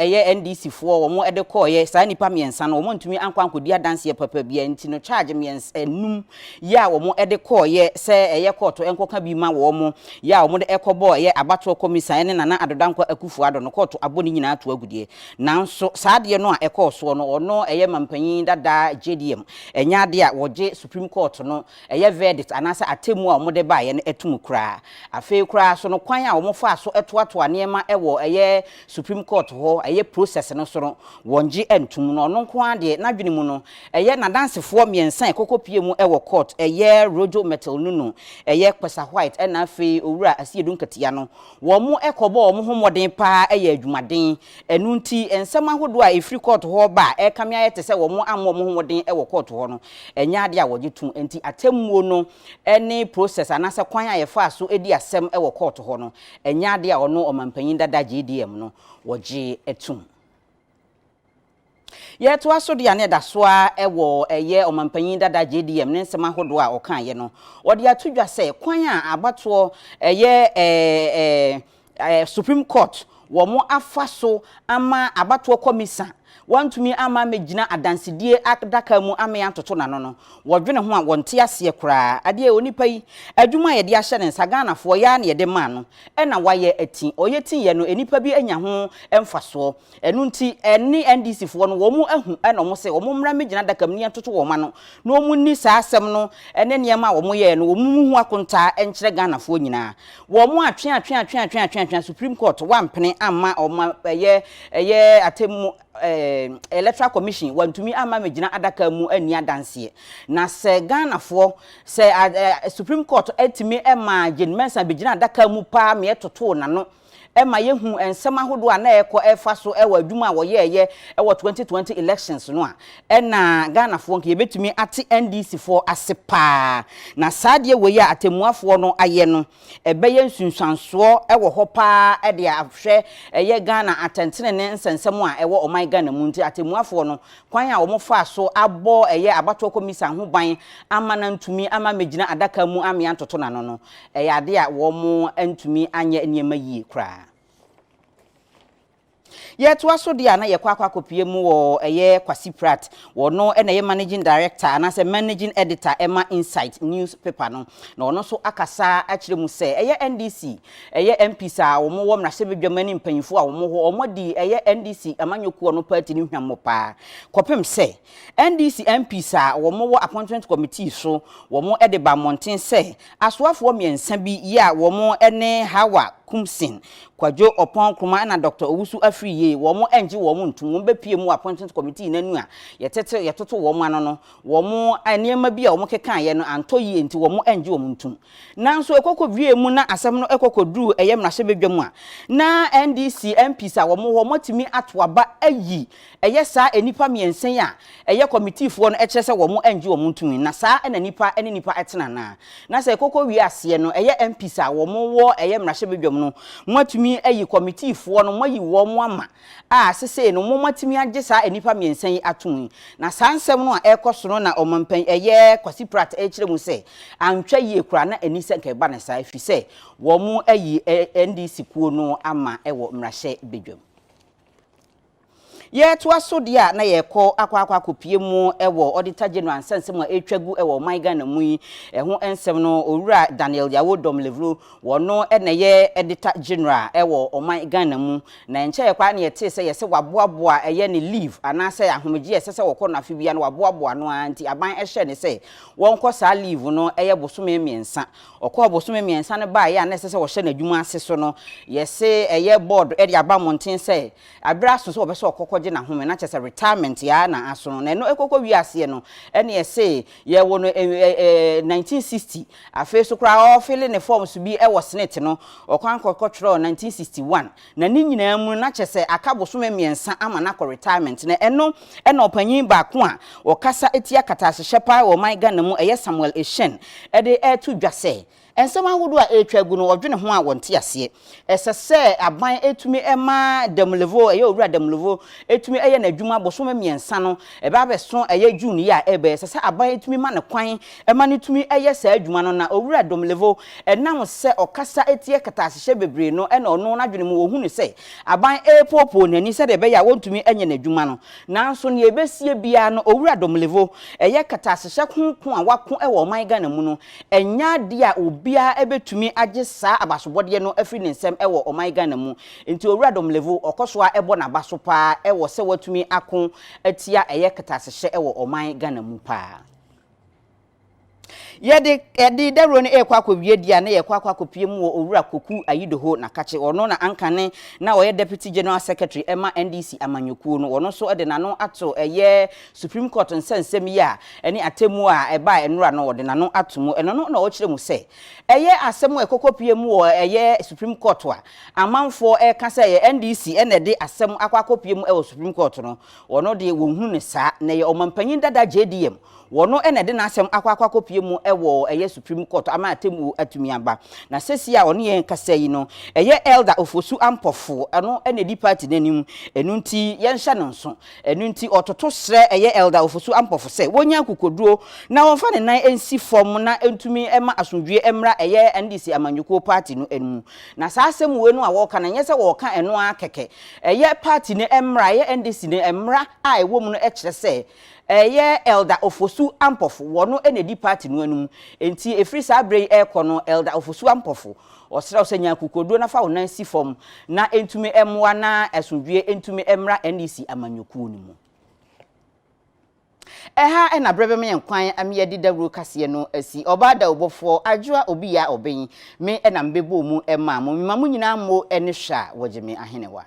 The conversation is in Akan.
eye NDC fo omo ede call ye sa nipa miensa no omo ntumi ankwankodi adanse ye papa bia nti no charge miensa enum ya omo ede call ye se eye court enkoka bi ma wo omo ya omo de ekobo ye abato commission ne nana adodankwa akufu ado no court aboni nyina ato agudie nanso saade no a ekọ so no ono eye mampanyin dada JDM enya de a woje Supreme Court no eye verdict anasa atemu a omo de ba ye no etum kra afi kra so no kwan a omo fa so etoato anema ewo eye Supreme Court ho eye process no so no wonje entum no no kwan de na dwene mu no eye nadansefo miensan ekokopie mu ewo court eye Rojo Metal nunu eye Kwesa White ena afi owura asiedu nkatia no wo mu ekobo omo homoden pa eye adwumaden enu nti ensem ahodo a efri court ho ba ekame ayete se wo mu ammo mo homoden ewo court ho no enya ade a wogetu enti atemmuo no ene process anasa kwan a yefa so edi asem ewo court ho no enya ade a ono omampanyin dada JDM no woge etum yeto aso de ane da so a ewo eye omampanyin dada JDM ne nsema hodo a okan ye no odi atudwa se kwan a abato eye Supreme Court wo mo afaso ama abato komisa wantumi ama megina adansidie adaka mu ame antoto nano no wodwene ho a wonte ase kura ade onipa yi adwuma ye de ahye ne nsagana fo ya na ye de ma no ena waye ati oyetin ye no enipa bi anya ho emfaso enu nti eni NDC fo no wo mu ahu ena mo se wo mu mra megina adaka mu ni antoto wo ma no na wo mu ni sa asem no ene niema wo mu ye no wo mu hu akonta enkyere Ghana fo nyina wo mu atwe Supreme Court wampene ama oma eye atemu Electoral Commission wantumi ama megina adaka mu ani adanse na se Ghana fo se Supreme Court etimi ema MENSA begina adaka mu pa me etoto na no ema yehu ensem ahodo a na ekọ efa so ewa adwuma a woyeye ewa 2020 elections no a ena Ghana fo nke yebetumi ate NDC fo asepa na saade we ya atemuafo no aye no ebeye nsunsanso ewo ho pa ede ahwe eye Ghana atentene ne nsensem a ewo oman Ghana mu nti atemuafo no kwan a wo fa so abo eye abato komisa ho ban amana ntumi ama megina adaka mu ame antoto na no eye ade a wo mu antumi anye niema yi kra yeto aso dia na yekwa akopie mu wo eye Kwasi PRATT wono ena ye managing director anase managing editor Emma Insight newspaper no na ono so akasa akire mu se eye NDC eye MPs a wo mo wo mrahye bedwamani mpanyifo a wo mo ho omodi eye NDC amanyoku no party ni hwammo pa kopem se NDC MPs a wo mo wo appointment committee so wo mo edeba monten se asoafo miensa bi ya wo mo ene Hawa Kumsin Kwajo Opon Kuma na Dr. Owusu Afriye wo mo enji wo mo ntum wo bepie mu appointment committee nanu a yetoto wo mo ano no wo mo aniema bi a wo mo keka ye no antoyi enti wo mo enji wo mo ntum nanso ekoko wie mu na asem no ekoko duru eye mrahye bedwam a na NDC MPs a wo mo ho motimi atoaba ayi eye sa enipa miensen a eye committee fo no ekire se wo mo enji wo mo ntum na sa ena nipa ene nipa etena na se ekoko wie ase no eye MPs a wo mo wo eye mrahye bedwam no mwatumi ayi committee fo no mwayi wo mo ama a sese no mwatumi agye sa enipa miensan atun na sansem no a ekoso no na omampan eye Kwasi PRATT ekire mu se antwa yie kura na enise nke ba na sa afi se wo mo ayi NDC kuo no ama ewo mrahye bedwam ye to aso dia na ye ko akopie mu ewo auditor general nsensem a etwagu ewo man Ghana mu yi ho ensem no owura Daniel Yawo Dom Levlo wono ene ye editor general ewo oman Ghana mu na nche ye kwa na ye te se ye se waboaboa eye ne leave anase ahomeje ye se wokọ na fibia na waboaboa no anti aban ehye ne se wonko sa leave no eye bosome miensa okọ bosome miensa ne ba ye anase se wo hye na adwuma ase so no ye se eye board e aba monten se abra so so obeso okọ na home na chese retirement ya na aso na no ekoko wiase no ene ye say ye wo no 1960 afi so kra o fill ne forms bi e wo senate no okwan kokotro 1961 na ni nyina mu na chese akabosome miensa ama na ko retirement na eno opanyin ba ko a okasa etia katasehye pa wo man Ghana mu eye Samuel Eshen e de to dwase ensem ahodo a etwa gu no odwene ho a wonte ase esese aban etumi ema demlevo eye owura demlevo etumi eye na adwuma bosome miensa no eba beso eye june ya ebe esese aban etumi ma ne kwan ema ne tumi eye sa adwuma no na owura demlevo enam se okasa etie katasehye bebre no ena ono na dwene mu ohunu se aban epopo nani se de be ya wontumi enye na adwuma no nanso ne ebesie bia no owura demlevo eye katasehye konkon a wako ewo man Ghana mu no enya dia Obiyaa ebetumi age saa abasobode no afri ne nsem ewo oman Ghana mu enti owura domlevo okoso a ebo na baso pa ewo se watumi akon atia eye katasehye ewo oman Ghana mu pa yedi dawuro ne ekwa akobie dia na yekwa akopie mu owura koku ayidoho na kache ono na ankane na oye deputy general secretary ema NDC amanyokuo no ono so ede nano ato eye Supreme Court nsensem ya eni atemu a eba enura no ode nano atomo eno no na o kire mu se eye asemu ekokopie mu eye Supreme Court a amanfo kasa ye NDC ene de asemu akopie mu e Supreme Court no ono de wohunu ne sa na ye omampanyin dada JDM wono ene de na asem akopie mu ewo eye Supreme Court ama atemu atumi aba na sesi a ono ye kasa yi no eye elder ofosu ampofo eno ene di party nanim enu nti ye nhya no nso enu nti ototo sre eye elder ofosu ampofo se wonya kokoduo na wonfa ne nan ensi form na entumi ema asundwie emra eye NDC amanyuko party no enu na saa asem we no a wo ka na nyese wo ka eno akeke eye party ne emra eye NDC ne emra a ewo mu no e kire se eye elder ofosu ampofo wono enedi party no anum enti efri sa brei ekono elder ofosu ampofo osra osenya kokoduo na fa wonan si form na entumi emwa na asundwie entumi emra NDC amanyoku ni mu eha na brebe me nkwan amye dawuro kase no asi obada obofo Adwoa Obiyaa Obeng me na mbebo mu ema mo nyina mo ene hwa wogeme ahenewa